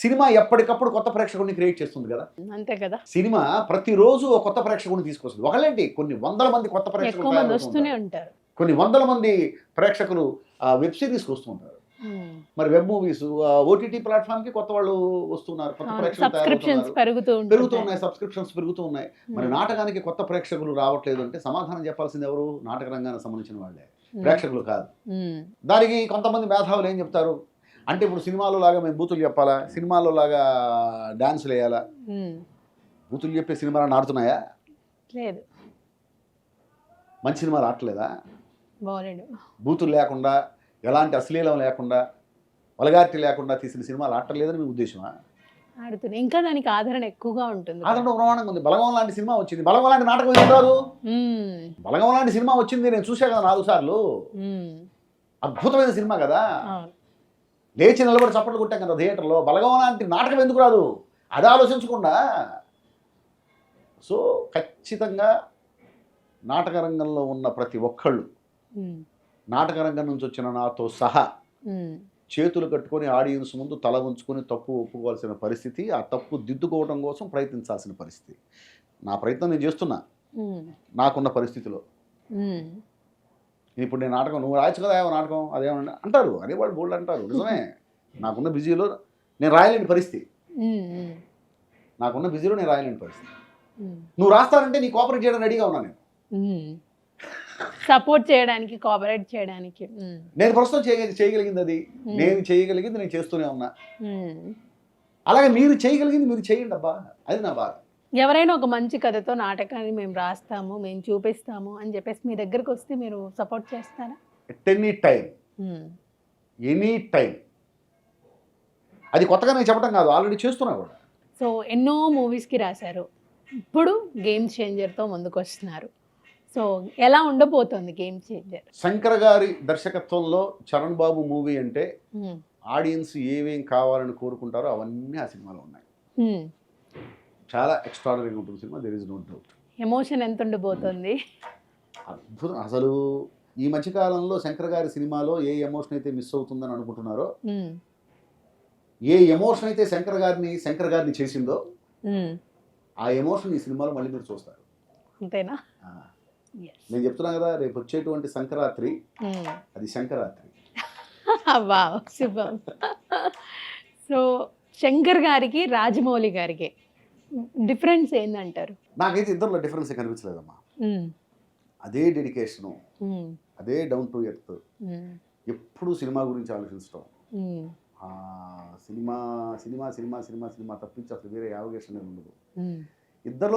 Cinema ఎప్పటికప్పుడు కొత్త ప్రేక్షకుడిని create చేస్తుంది కదా. అంతే కదా. సినిమా ప్రతిరోజు ఒక కొత్త ప్రేక్షకుడిని తీసుకొస్తుంది. ఒకళ్ళేంటి కొన్ని వందల మంది కొత్త ఎక్కువ ప్రేక్షకులు మంది వస్తూనే ఉంటారు. కొన్ని వందల మంది ప్రేక్షకులు వెబ్ సిరీస్కి వస్తుంటారు. మరి వెబ్ మూవీస్ ఓటీటీ ప్లాట్ఫామ్కి కొత్త వాళ్ళు వస్తున్నారు, కొత్త ప్రేక్షకులు సబ్స్క్రిప్షన్స్ పెరుగుతూ ఉన్నాయి, సబ్స్క్రిప్షన్స్ పెరుగుతూ ఉన్నాయి. మరి నాటకానికి కొత్త ప్రేక్షకులు రావట్లేదు అంటే సమాధానం చెప్పాల్సింది ఎవరు? నాటక రంగానికి సంబంధించిన వాళ్ళే, ప్రేక్షకులు కాదు. దానికి కొంతమంది మేధావులు ఏం చెప్తారు అంటే, ఇప్పుడు సినిమాలో లాగా మేము బూతులు చెప్పాలా, సినిమాలో లాగా డాన్సులు వేయాలా? బూతులు చెప్పే సినిమాలు ఆడుతున్నాయా? లేదు. మంచి సినిమాలు ఆడలేదా? బాలేదు. బూతులు లేకుండా, ఎలాంటి అశ్లీలం లేకుండా, వల్గారిటీ లేకుండా తీసిన సినిమాలు ఆడలేదని మీ ఉద్దేశమా? ఆడుతున్నాయి. ఇంకా దానికి ఆదరణ ఎక్కువగా ఉంటుంది. ఆదరణ ప్రమాణంగా ఉంది. బలగం లాంటి సినిమా వచ్చింది, బలగం లాంటి నాటకం ఎందుకు రాదు? బలగం లాంటి సినిమా వచ్చింది, నేను చూసా కదా 4 సార్లు. అద్భుతమైన సినిమా కదా, లేచి నిలబడి చప్పట్లు కొట్టాం కదా థియేటర్లో. బలగం లాంటి నాటకం ఎందుకు రాదు? అది ఆలోచించకుండా. సో ఖచ్చితంగా నాటక రంగంలో ఉన్న ప్రతి ఒక్కళ్ళు, నాటక రంగం నుంచి వచ్చిన నాతో సహా, చేతులు కట్టుకొని ఆడియన్స్ ముందు తల ఉంచుకొని తప్పు ఒప్పుకోవాల్సిన పరిస్థితి, ఆ తప్పు దిద్దుకోవడం కోసం ప్రయత్నించాల్సిన పరిస్థితి. నా ప్రయత్నం నేను చేస్తున్నా నాకున్న పరిస్థితిలో. ఇప్పుడు నేను నాటకం, నువ్వు రాయచ్చు కదా ఏమో నాటకం, అదేమన్నా అంటారు, అనేవాళ్ళు బోల్డ్ అంటారు. నిజమే, నాకున్న బిజీలో నేను రాయలేని పరిస్థితి, నాకున్న బిజీలో నేను రాయలేని పరిస్థితి. నువ్వు రాస్తానంటే నీ కోఆపరేట్ చేయడానికి రెడీగా ఉన్నా నేను, సపోర్ట్ చేయడానికి, కోఆపరేట్ చేయడానికి. నేను ప్రస్తుతం చేయగలిగింది అది, నేను చేయగలిగింది నేను చేస్తూనే ఉన్నా. అలాగే మీరు చేయగలిగింది మీరు చేయండి అబ్బా, అది నా బాధ. ఎవరైనా ఒక మంచి కథతో నాటకాన్ని మేము రాస్తాము, మేము చూపిస్తాము అని చెప్పేసి మీ దగ్గరకు వస్తే మీరు సపోర్ట్ చేస్తారా? Any time. అది కొత్తగా నేను చెప్పడం కాదు, ఆల్రెడీ చేస్తున్నా కూడా. సో ఎన్నో మూవీస్కి రాశారు, ఇప్పుడు గేమ్ చేంజర్తో ముందుకు వస్తున్నారు. సో ఎలా ఉండబోతుంది గేమ్ చేంజర్? శంకర్ గారి దర్శకత్వంలో చరణ్ బాబు మూవీ అంటే ఆడియన్స్ ఏమేం కావాలని కోరుకుంటారో అవన్నీ ఆ సినిమాలో ఉన్నాయి. చాలా ఎక్స్ట్రాడనరీగా ఉంటుంది సినిమా, there is no doubt. Emotion ఎంత ఉండబోతుంది? అద్భుతం. అసలు ఈ మధ్యకాలంలో శంకర్ గారి సినిమాలో ఏ ఎమోషన్ అయితే మిస్ అవుతుందని అనుకుంటున్నారో, ఏ ఎమోషన్ అయితే శంకర్ గారిని చేసిందో ఆ ఎమోషన్ ఈ సినిమాలో మళ్ళీ మీరు చూస్తారు. అంతేనా? నేను చెప్తున్నా కదా, రేపు వచ్చేటువంటి సంక్రాంతి అది శంకరాత్రి. సో శంకర్ గారికి రాజమౌళి గారికి డిఫరెన్స్ ఏందంటారు? నాకైతే ఇద్దరిలో డిఫరెన్స్ కనిపించలేదమ్మా. అదే డెడికేషను, అదే డౌన్ టు ఎర్త్, ఎప్పుడు సినిమా గురించి ఆలోచించడం, cinema cinema cinema cinema cinema తప్పించి అసలు వేరే యావగేషన్ ఉండదు ఇద్దరు.